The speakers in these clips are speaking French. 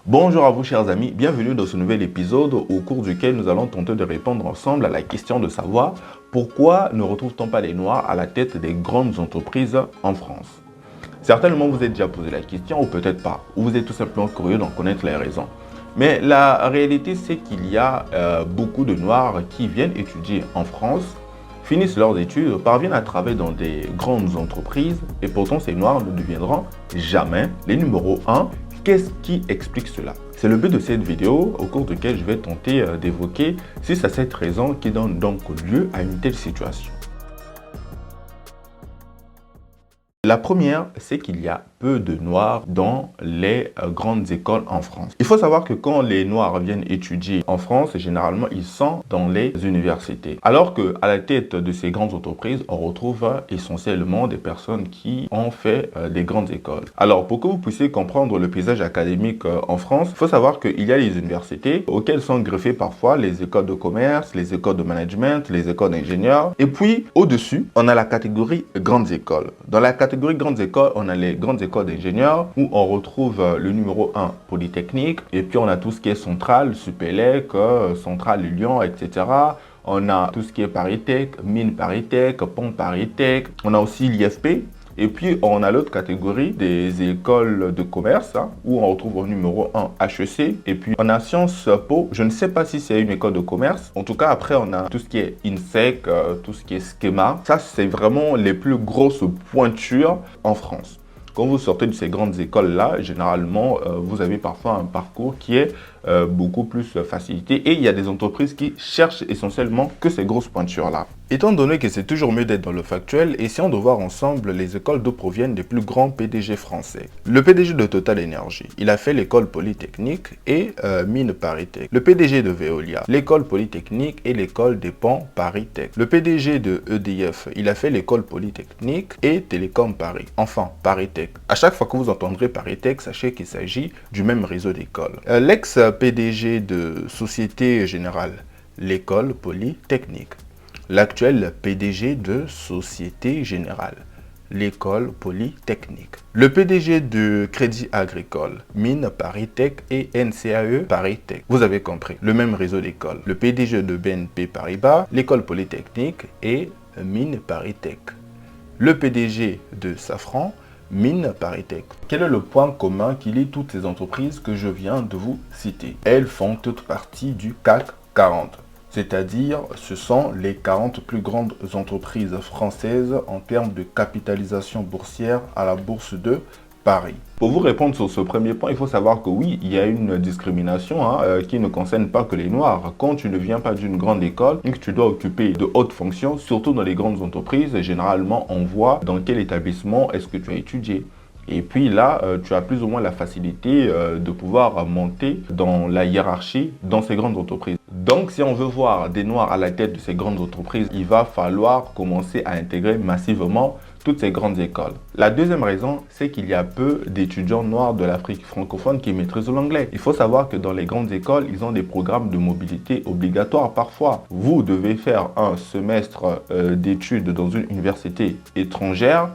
Bonjour à vous chers amis, bienvenue dans ce nouvel épisode au cours duquel nous allons tenter de répondre ensemble à la question de savoir pourquoi ne retrouve-t-on pas les Noirs à la tête des grandes entreprises en France. Certainement vous êtes déjà posé la question ou peut-être pas, ou vous êtes tout simplement curieux d'en connaître les raisons. Mais la réalité c'est qu'il y a beaucoup de Noirs qui viennent étudier en France, finissent leurs études, parviennent à travailler dans des grandes entreprises et pourtant ces Noirs ne deviendront jamais les numéros 1. Qu'est-ce qui explique cela? C'est le but de cette vidéo au cours duquel je vais tenter d'évoquer 6 à 7 raisons qui donnent donc lieu à une telle situation. La première, c'est qu'il y a peu de Noirs dans les grandes écoles en France. Il faut savoir que quand les Noirs viennent étudier en France, généralement, ils sont dans les universités. Alors qu'à la tête de ces grandes entreprises, on retrouve essentiellement des personnes qui ont fait des grandes écoles. Alors, pour que vous puissiez comprendre le paysage académique en France, il faut savoir qu'il y a les universités auxquelles sont greffées parfois les écoles de commerce, les écoles de management, les écoles d'ingénieurs. Et puis, au-dessus, on a la catégorie grandes écoles. Dans la catégorie grandes écoles, on a les grandes écoles d'ingénieurs où on retrouve le numéro 1 Polytechnique et puis on a tout ce qui est Centrale, Supélec, Centrale Lyon, etc. On a tout ce qui est Paris-Tech, Mines Paris-Tech, Pont Paris-Tech. On a aussi l'IFP. Et puis, on a l'autre catégorie des écoles de commerce, où on retrouve au numéro 1 HEC. Et puis, on a Sciences Po. Je ne sais pas si c'est une école de commerce. En tout cas, après, on a tout ce qui est INSEC, tout ce qui est Schema. Ça, c'est vraiment les plus grosses pointures en France. Quand vous sortez de ces grandes écoles-là, généralement, vous avez parfois un parcours qui est beaucoup plus facilité. Et il y a des entreprises qui cherchent essentiellement que ces grosses pointures-là. Étant donné que c'est toujours mieux d'être dans le factuel, essayons de voir ensemble les écoles d'où proviennent les plus grands PDG français. Le PDG de Total Energy, il a fait l'école Polytechnique et Mines Paris-Tech. Le PDG de Veolia, l'école Polytechnique et l'école des Ponts Paris-Tech. Le PDG de EDF, il a fait l'école Polytechnique et Télécom Paris. Enfin, Paris-Tech. À chaque fois que vous entendrez Paris-Tech, sachez qu'il s'agit du même réseau d'écoles. L'ex-PDG de Société Générale, l'école Polytechnique. L'actuel PDG de Société Générale, l'école Polytechnique. Le PDG de Crédit Agricole, Mines Paris-Tech et NCAE Paris-Tech. Vous avez compris, le même réseau d'écoles. Le PDG de BNP Paribas, l'école Polytechnique et Mines Paris-Tech. Le PDG de Safran, Mines Paris-Tech. Quel est le point commun qui lie toutes ces entreprises que je viens de vous citer? Elles font toutes partie du CAC 40. C'est-à-dire, ce sont les 40 plus grandes entreprises françaises en termes de capitalisation boursière à la bourse de Paris. Pour vous répondre sur ce premier point, il faut savoir que oui, il y a une discrimination qui ne concerne pas que les Noirs. Quand tu ne viens pas d'une grande école et que tu dois occuper de hautes fonctions, surtout dans les grandes entreprises, généralement on voit dans quel établissement est-ce que tu as étudié. Et puis là, tu as plus ou moins la facilité de pouvoir monter dans la hiérarchie dans ces grandes entreprises. Donc, si on veut voir des Noirs à la tête de ces grandes entreprises, il va falloir commencer à intégrer massivement toutes ces grandes écoles. La deuxième raison, c'est qu'il y a peu d'étudiants noirs de l'Afrique francophone qui maîtrisent l'anglais. Il faut savoir que dans les grandes écoles, ils ont des programmes de mobilité obligatoires parfois. Vous devez faire un semestre d'études dans une université étrangère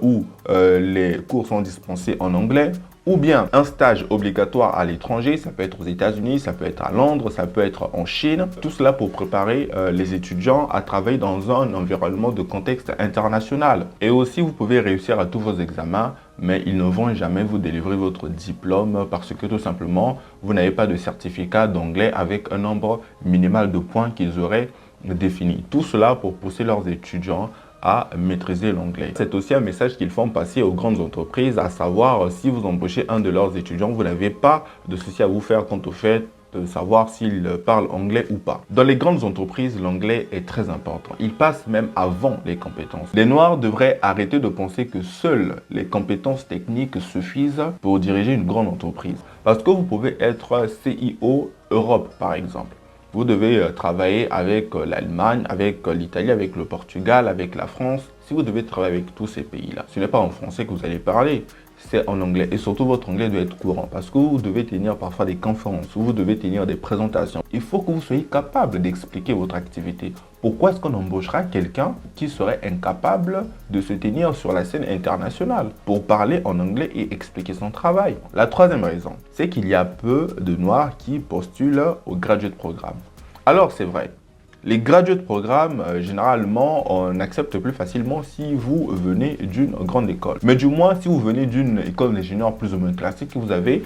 où les cours sont dispensés en anglais, ou bien un stage obligatoire à l'étranger, ça peut être aux États-Unis, ça peut être à Londres, ça peut être en Chine. Tout cela pour préparer les étudiants à travailler dans un environnement de contexte international. Et aussi, vous pouvez réussir à tous vos examens, mais ils ne vont jamais vous délivrer votre diplôme parce que tout simplement, vous n'avez pas de certificat d'anglais avec un nombre minimal de points qu'ils auraient défini. Tout cela pour pousser leurs étudiants à maîtriser l'anglais. C'est aussi un message qu'ils font passer aux grandes entreprises, à savoir si vous embauchez un de leurs étudiants, vous n'avez pas de souci à vous faire quant au fait de savoir s'il parle anglais ou pas. Dans les grandes entreprises, l'anglais est très important. Il passe même avant les compétences. Les Noirs devraient arrêter de penser que seules les compétences techniques suffisent pour diriger une grande entreprise. Parce que vous pouvez être CIO Europe, par exemple. Vous devez travailler avec l'Allemagne, avec l'Italie, avec le Portugal, avec la France. Si vous devez travailler avec tous ces pays-là, ce n'est pas en français que vous allez parler. c'est en anglais. Et surtout, votre anglais doit être courant parce que vous devez tenir parfois des conférences, vous devez tenir des présentations. Il faut que vous soyez capable d'expliquer votre activité. Pourquoi est-ce qu'on embauchera quelqu'un qui serait incapable de se tenir sur la scène internationale pour parler en anglais et expliquer son travail? La troisième raison, c'est qu'il y a peu de Noirs qui postulent au graduate programme. Alors, c'est vrai. Les graduate programmes, généralement, on accepte plus facilement si vous venez d'une grande école. Mais du moins, si vous venez d'une école d'ingénieur plus ou moins classique, vous avez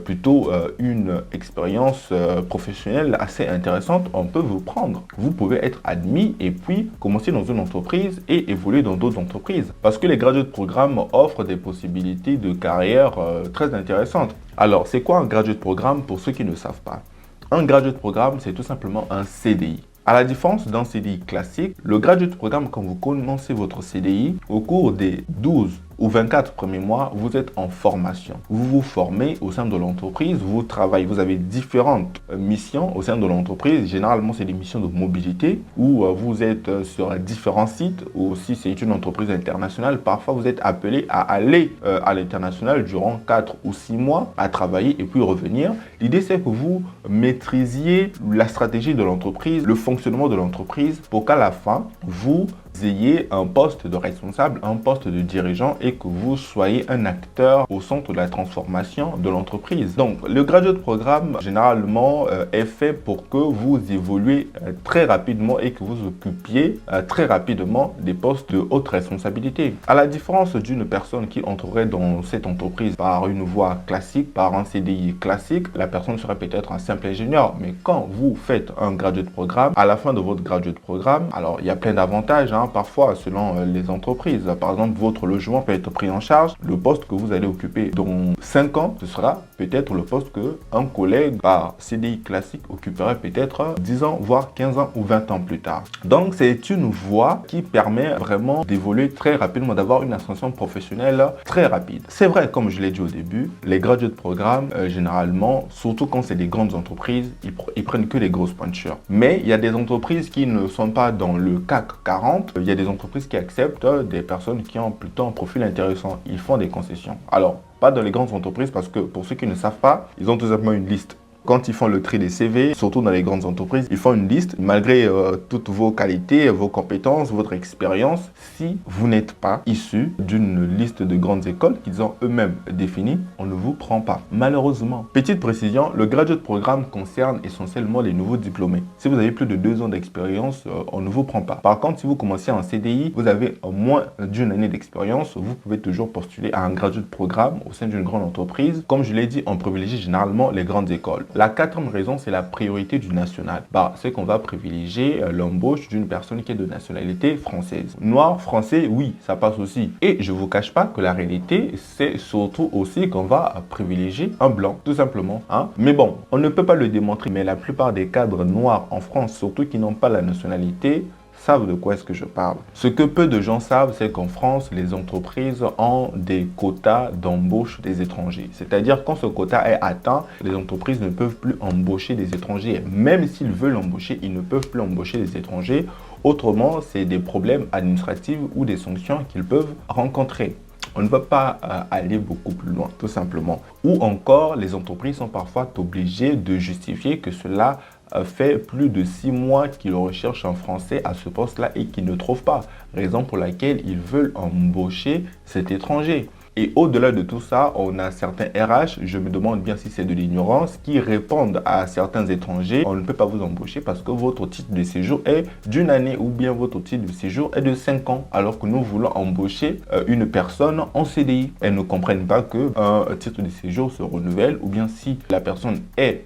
plutôt une expérience professionnelle assez intéressante, on peut vous prendre. Vous pouvez être admis et puis commencer dans une entreprise et évoluer dans d'autres entreprises. Parce que les graduate programmes offrent des possibilités de carrière très intéressantes. Alors, c'est quoi un graduate programme pour ceux qui ne savent pas? Un graduate programme, c'est tout simplement un CDI. À la différence d'un CDI classique, le graduate programme, quand vous commencez votre CDI, au cours des 12 ou 24 premiers mois, vous êtes en formation. Vous vous formez au sein de l'entreprise, vous travaillez, vous avez différentes missions au sein de l'entreprise. Généralement, c'est des missions de mobilité où vous êtes sur différents sites ou si c'est une entreprise internationale, parfois vous êtes appelé à aller à l'international durant 4 ou 6 mois à travailler et puis revenir. L'idée, c'est que vous maîtrisiez la stratégie de l'entreprise, le fonctionnement de l'entreprise pour qu'à la fin, vous ayez un poste de responsable, un poste de dirigeant et que vous soyez un acteur au centre de la transformation de l'entreprise. Donc, le graduate programme, généralement, est fait pour que vous évoluez très rapidement et que vous occupiez très rapidement des postes de haute responsabilité. À la différence d'une personne qui entrerait dans cette entreprise par une voie classique, par un CDI classique, la personne serait peut-être un simple ingénieur. Mais quand vous faites un graduate programme, à la fin de votre graduate programme, alors il y a plein d'avantages, parfois selon les entreprises. Par exemple, votre logement peut être pris en charge. Le poste que vous allez occuper dans 5 ans, ce sera peut-être le poste qu'un collègue par CDI classique occuperait peut-être 10 ans, voire 15 ans ou 20 ans plus tard. Donc, c'est une voie qui permet vraiment d'évoluer très rapidement, d'avoir une ascension professionnelle très rapide. C'est vrai, comme je l'ai dit au début, les graduate programmes, généralement, surtout quand c'est des grandes entreprises, ils prennent que les grosses pointures. Mais il y a des entreprises qui ne sont pas dans le CAC 40. Il y a des entreprises qui acceptent des personnes qui ont plutôt un profil intéressant. Ils font des concessions. Alors, pas dans les grandes entreprises parce que pour ceux qui ne savent pas, ils ont tout simplement une liste. Quand ils font le tri des CV, surtout dans les grandes entreprises, ils font une liste malgré toutes vos qualités, vos compétences, votre expérience. Si vous n'êtes pas issu d'une liste de grandes écoles qu'ils ont eux-mêmes définies, on ne vous prend pas. Malheureusement. Petite précision, le graduate programme concerne essentiellement les nouveaux diplômés. Si vous avez plus de 2 ans d'expérience, on ne vous prend pas. Par contre, si vous commencez en CDI, vous avez moins d'une année d'expérience, vous pouvez toujours postuler à un graduate programme au sein d'une grande entreprise. Comme je l'ai dit, on privilégie généralement les grandes écoles. La quatrième raison, c'est la priorité du national. C'est qu'on va privilégier l'embauche d'une personne qui est de nationalité française. Noir, français, oui, ça passe aussi. Et je ne vous cache pas que la réalité, c'est surtout aussi qu'on va privilégier un blanc, tout simplement. Mais bon, on ne peut pas le démontrer, mais la plupart des cadres noirs en France, surtout qui n'ont pas la nationalité, savent de quoi est-ce que je parle. Ce que peu de gens savent, c'est qu'en France, les entreprises ont des quotas d'embauche des étrangers. C'est-à-dire quand ce quota est atteint, les entreprises ne peuvent plus embaucher des étrangers. Même s'ils veulent embaucher, ils ne peuvent plus embaucher des étrangers. Autrement, c'est des problèmes administratifs ou des sanctions qu'ils peuvent rencontrer. On ne peut pas aller beaucoup plus loin, tout simplement. Ou encore, les entreprises sont parfois obligées de justifier que cela fait plus de 6 mois qu'ils recherchent un Français à ce poste-là et qu'ils ne trouvent pas. Raison pour laquelle ils veulent embaucher cet étranger. Et au-delà de tout ça, on a certains RH, je me demande bien si c'est de l'ignorance, qui répondent à certains étrangers. On ne peut pas vous embaucher parce que votre titre de séjour est d'une année ou bien votre titre de séjour est de 5 ans. Alors que nous voulons embaucher une personne en CDI. Elles ne comprennent pas qu'un titre de séjour se renouvelle ou bien si la personne est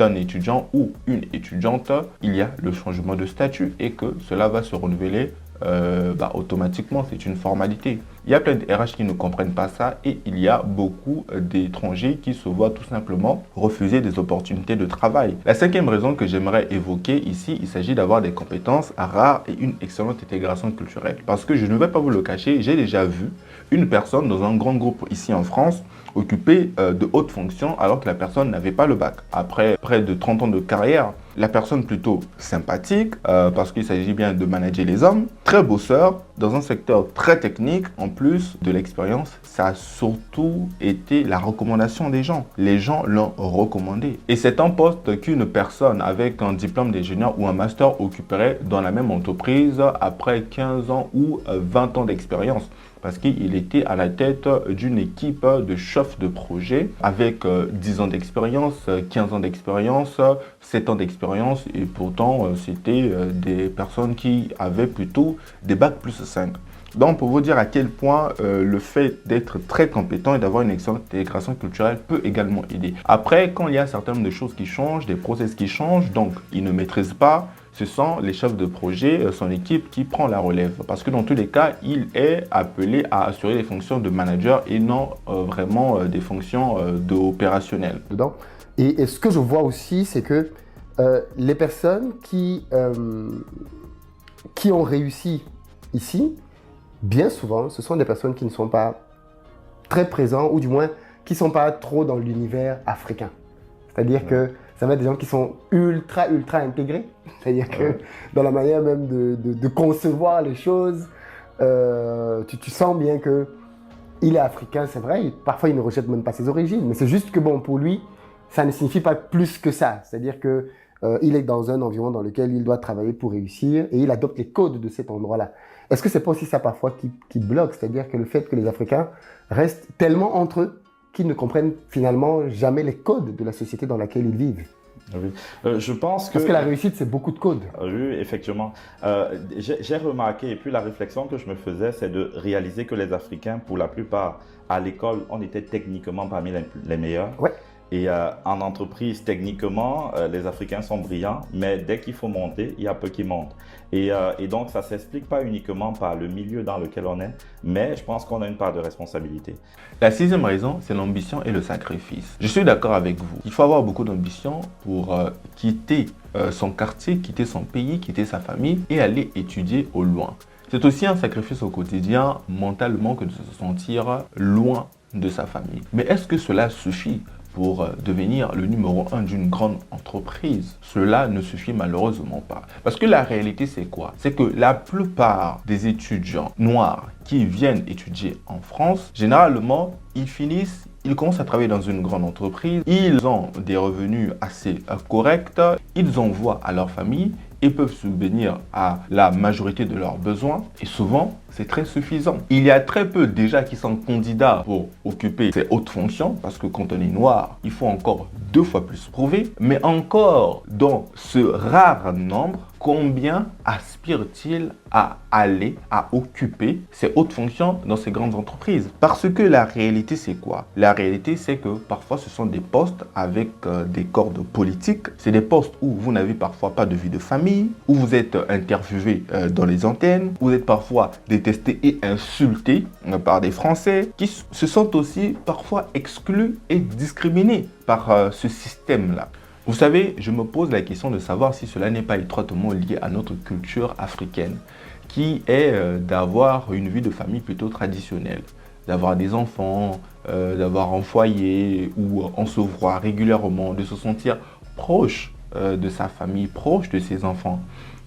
un étudiant ou une étudiante, il y a le changement de statut et que cela va se renouveler automatiquement, c'est une formalité. Il y a plein de RH qui ne comprennent pas ça et il y a beaucoup d'étrangers qui se voient tout simplement refuser des opportunités de travail. La cinquième raison que j'aimerais évoquer ici, il s'agit d'avoir des compétences rares et une excellente intégration culturelle. Parce que je ne vais pas vous le cacher, j'ai déjà vu une personne dans un grand groupe ici en France occuper de hautes fonctions alors que la personne n'avait pas le bac. Après près de 30 ans de carrière, la personne plutôt sympathique parce qu'il s'agit bien de manager les hommes, très bosseur, dans un secteur très technique, en plus de l'expérience, ça a surtout été la recommandation des gens. Les gens l'ont recommandé. Et c'est un poste qu'une personne avec un diplôme d'ingénieur ou un master occuperait dans la même entreprise après 15 ans ou 20 ans d'expérience. Parce qu'il était à la tête d'une équipe de chefs de projet avec 10 ans d'expérience, 15 ans d'expérience, 7 ans d'expérience et pourtant c'était des personnes qui avaient plutôt des bacs plus 5. Donc pour vous dire à quel point le fait d'être très compétent et d'avoir une excellente intégration culturelle peut également aider. Après, quand il y a un certain nombre de choses qui changent, des process qui changent, donc ils ne maîtrisent pas, ce sont les chefs de projet, son équipe qui prend la relève. Parce que dans tous les cas, il est appelé à assurer les fonctions de manager et non vraiment des fonctions d'opérationnel. Et ce que je vois aussi, c'est que les personnes qui ont réussi ici, bien souvent, ce sont des personnes qui ne sont pas très présentes ou du moins qui ne sont pas trop dans l'univers africain. C'est-à-dire que ça va être des gens qui sont ultra intégrés. C'est-à-dire que dans la manière même de concevoir les choses, tu sens bien qu'il est africain, c'est vrai. Parfois, il ne rejette même pas ses origines. Mais c'est juste que, bon, pour lui, ça ne signifie pas plus que ça. C'est-à-dire qu'il est dans un environnement dans lequel il doit travailler pour réussir et il adopte les codes de cet endroit-là. Est-ce que c'est pas aussi ça parfois qui bloque? C'est-à-dire que le fait que les Africains restent tellement entre eux qu'ils ne comprennent finalement jamais les codes de la société dans laquelle ils vivent. Oui. Je pense que... Parce que la réussite, c'est beaucoup de codes. Oui, effectivement. J'ai remarqué, et puis la réflexion que je me faisais, c'est de réaliser que les Africains, pour la plupart, à l'école, on était techniquement parmi les meilleurs. Ouais. Et en entreprise, techniquement, les Africains sont brillants, mais dès qu'il faut monter, il y a peu qui montent. Et donc, ça ne s'explique pas uniquement par le milieu dans lequel on est, mais je pense qu'on a une part de responsabilité. La sixième raison, c'est l'ambition et le sacrifice. Je suis d'accord avec vous. Il faut avoir beaucoup d'ambition pour quitter son quartier, quitter son pays, quitter sa famille et aller étudier au loin. C'est aussi un sacrifice au quotidien, mentalement, que de se sentir loin de sa famille. Mais est-ce que cela suffit pour devenir le numéro 1 d'une grande entreprise? Cela ne suffit malheureusement pas. Parce que la réalité, c'est quoi? C'est que la plupart des étudiants noirs qui viennent étudier en France, généralement, ils commencent à travailler dans une grande entreprise, ils ont des revenus assez corrects, ils envoient à leur famille et peuvent subvenir à la majorité de leurs besoins et souvent c'est très suffisant. Il y a très peu déjà qui sont candidats pour occuper ces hautes fonctions parce que quand on est noir, il faut encore 2 fois plus prouver, mais encore dans ce rare nombre, combien aspirent-ils à aller, à occuper ces hautes fonctions dans ces grandes entreprises? Parce que la réalité, c'est quoi? La réalité, c'est que parfois, ce sont des postes avec des cordes politiques. C'est des postes où vous n'avez parfois pas de vie de famille, où vous êtes interviewé dans les antennes, où vous êtes parfois détesté et insulté par des Français qui se sentent aussi parfois exclus et discriminés par ce système-là. Vous savez, je me pose la question de savoir si cela n'est pas étroitement lié à notre culture africaine, qui est d'avoir une vie de famille plutôt traditionnelle, d'avoir des enfants, d'avoir un foyer où on se voit régulièrement, de se sentir proche de sa famille, proche de ses enfants.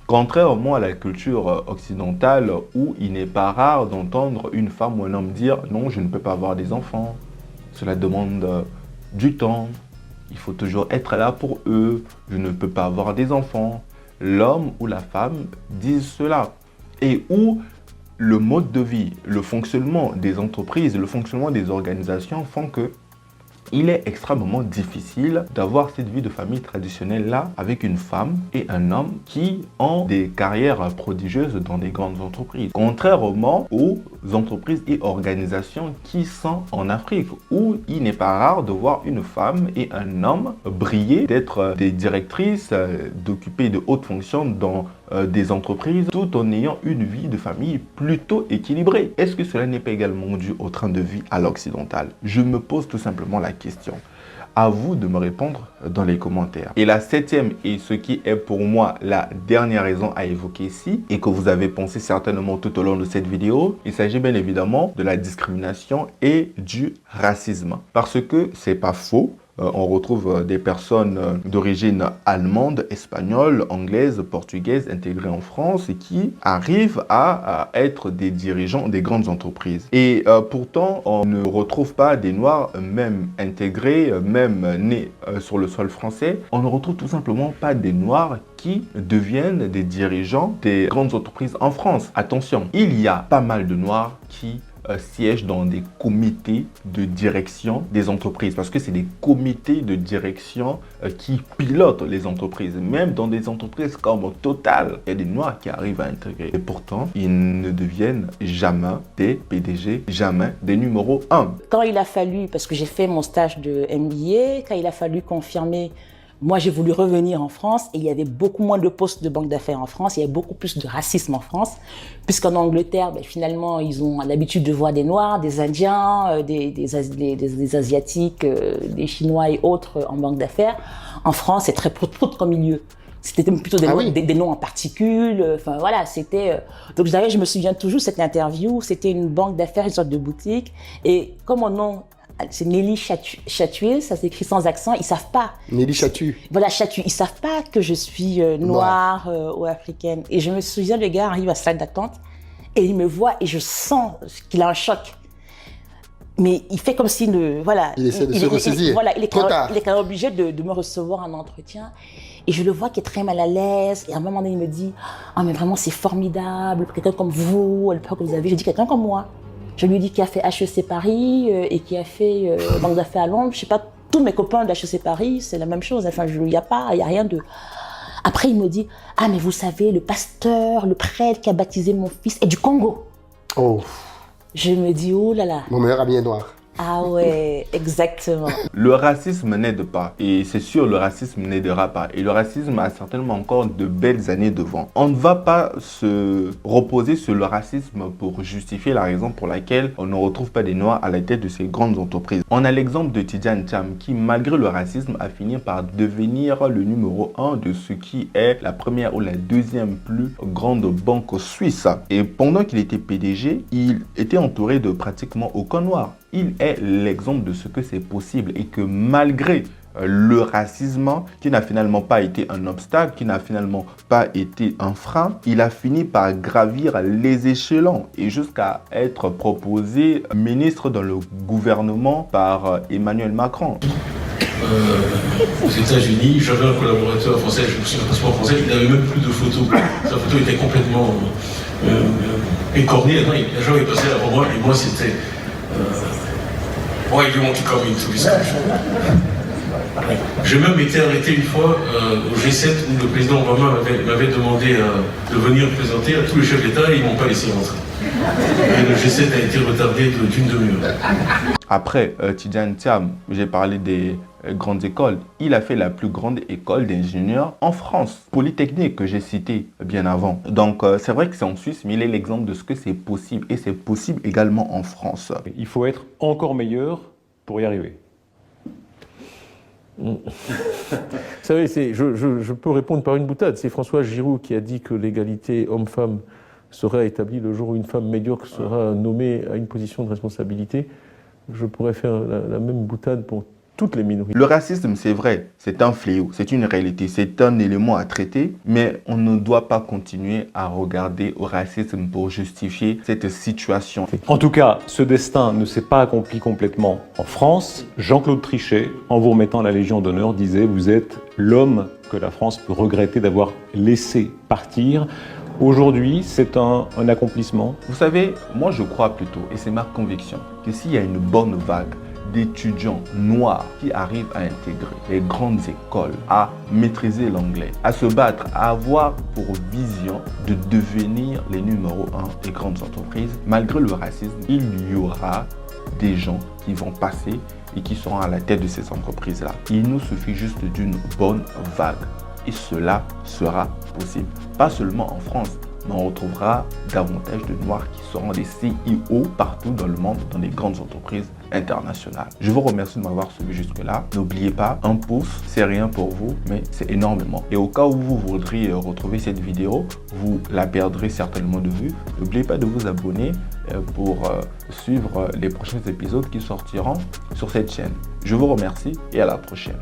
Contrairement à la culture occidentale où il n'est pas rare d'entendre une femme ou un homme dire « Non, je ne peux pas avoir des enfants, cela demande du temps. » Il faut toujours être là pour eux. Je ne peux pas avoir des enfants. L'homme ou la femme disent cela. Et où le mode de vie, le fonctionnement des entreprises, le fonctionnement des organisations font que il est extrêmement difficile d'avoir cette vie de famille traditionnelle-là avec une femme et un homme qui ont des carrières prodigieuses dans des grandes entreprises. Contrairement aux entreprises et organisations qui sont en Afrique, où il n'est pas rare de voir une femme et un homme briller, d'être des directrices, d'occuper de hautes fonctions dans des entreprises, tout en ayant une vie de famille plutôt équilibrée. Est-ce que cela n'est pas également dû au train de vie à l'occidental? Je me pose tout simplement la question. À vous de me répondre dans les commentaires. Et la septième, et ce qui est pour moi la dernière raison à évoquer ici, et que vous avez pensé certainement tout au long de cette vidéo, il s'agit bien évidemment de la discrimination et du racisme. Parce que c'est pas faux, on retrouve des personnes d'origine allemande, espagnole, anglaise, portugaise intégrées en France et qui arrivent à être des dirigeants des grandes entreprises. Et pourtant, on ne retrouve pas des Noirs, même intégrés, même nés sur le sol français. On ne retrouve tout simplement pas des Noirs qui deviennent des dirigeants des grandes entreprises en France. Attention, il y a pas mal de Noirs qui siègent dans des comités de direction des entreprises parce que c'est des comités de direction qui pilotent les entreprises. Même dans des entreprises comme Total, il y a des Noirs qui arrivent à intégrer. Et pourtant, ils ne deviennent jamais des PDG, jamais des numéros 1. Quand il a fallu, parce que j'ai fait mon stage de MBA, quand il a fallu confirmer, moi j'ai voulu revenir en France et il y avait beaucoup moins de postes de banque d'affaires en France, il y avait beaucoup plus de racisme en France, puisqu'en Angleterre, finalement, ils ont l'habitude de voir des Noirs, des Indiens, des Asiatiques, des Chinois et autres en banque d'affaires. En France, c'est très prout comme milieu. C'était plutôt des noms en particules. Enfin voilà, c'était. Donc d'ailleurs, je me souviens toujours de cette interview. C'était une banque d'affaires, une sorte de boutique. Et comme mon nom, c'est Nelly Chatuil, ça s'écrit sans accent. Ils savent pas. Nelly Chatu. Voilà, Chatuil. Ils savent pas que je suis noire ou africaine. Et je me souviens, le gars arrive à la salle d'attente et il me voit et je sens qu'il a un choc. Mais il fait comme s'il il essaie de se ressaisir. Il est quand même obligé de me recevoir en entretien. Et je le vois qui est très mal à l'aise. Et à un moment donné, il me dit « Ah, mais vraiment, c'est formidable, quelqu'un comme vous, le peur que vous avez. » Je dis « Quelqu'un comme moi. » Je lui dis qui a fait HEC Paris et qui a fait Banque d'affaires à Londres. Je sais pas, tous mes copains d'HEC Paris, c'est la même chose. Enfin, il y a rien de... Après, il me dit « Ah, mais vous savez, le pasteur, le prêtre qui a baptisé mon fils est du Congo. » Oh. Je me dis « Oh là là. » Mon meilleur ami est noir. Ah ouais, exactement. Le racisme n'aide pas. Et c'est sûr, le racisme n'aidera pas. Et le racisme a certainement encore de belles années devant. On ne va pas se reposer sur le racisme pour justifier la raison pour laquelle on ne retrouve pas des Noirs à la tête de ces grandes entreprises. On a l'exemple de Tidjane Thiam qui, malgré le racisme, a fini par devenir le numéro 1 de ce qui est la première ou la deuxième plus grande banque suisse. Et pendant qu'il était PDG, il était entouré de pratiquement aucun Noir. Il est l'exemple de ce que c'est possible et que malgré le racisme qui n'a finalement pas été un obstacle, qui n'a finalement pas été un frein, il a fini par gravir les échelons et jusqu'à être proposé ministre dans le gouvernement par Emmanuel Macron. Aux États-Unis, j'avais un collaborateur français, je me souviens un passeport français, il n'avait même plus de photos. Sa photo était complètement écornée. Les gens ils passaient avant moi et moi c'était Why do you want to come into this country? J'ai même été arrêté une fois au G7 où le président Obama m'avait demandé de venir présenter à tous les chefs d'État et ils ne m'ont pas laissé rentrer. Et le G7 a été retardé d'une demi-heure. Après Tidjane Thiam, j'ai parlé des grandes écoles. Il a fait la plus grande école d'ingénieurs en France, Polytechnique, que j'ai cité bien avant. Donc c'est vrai que c'est en Suisse, mais il est l'exemple de ce que c'est possible et c'est possible également en France. Il faut être encore meilleur pour y arriver. Vous savez, je peux répondre par une boutade. C'est François Giroud qui a dit que l'égalité homme-femme sera établie le jour où une femme médiocre sera nommée à une position de responsabilité. Je pourrais faire la même boutade pour toutes les minorités. Le racisme, c'est vrai, c'est un fléau, c'est une réalité, c'est un élément à traiter, mais on ne doit pas continuer à regarder au racisme pour justifier cette situation. En tout cas, ce destin ne s'est pas accompli complètement en France. Jean-Claude Trichet, en vous remettant la Légion d'honneur, disait « Vous êtes l'homme que la France peut regretter d'avoir laissé partir ». Aujourd'hui, c'est un accomplissement. Vous savez, moi je crois plutôt, et c'est ma conviction, que s'il y a une bonne vague d'étudiants noirs qui arrivent à intégrer les grandes écoles, à maîtriser l'anglais, à se battre, à avoir pour vision de devenir les numéros 1 des grandes entreprises, malgré le racisme, il y aura des gens qui vont passer et qui seront à la tête de ces entreprises-là. Il nous suffit juste d'une bonne vague. Et cela sera possible, pas seulement en France, mais on retrouvera davantage de Noirs qui seront des CEO partout dans le monde, dans les grandes entreprises internationales. Je vous remercie de m'avoir suivi jusque-là. N'oubliez pas, un pouce, c'est rien pour vous, mais c'est énormément. Et au cas où vous voudriez retrouver cette vidéo, vous la perdrez certainement de vue. N'oubliez pas de vous abonner pour suivre les prochains épisodes qui sortiront sur cette chaîne. Je vous remercie et à la prochaine.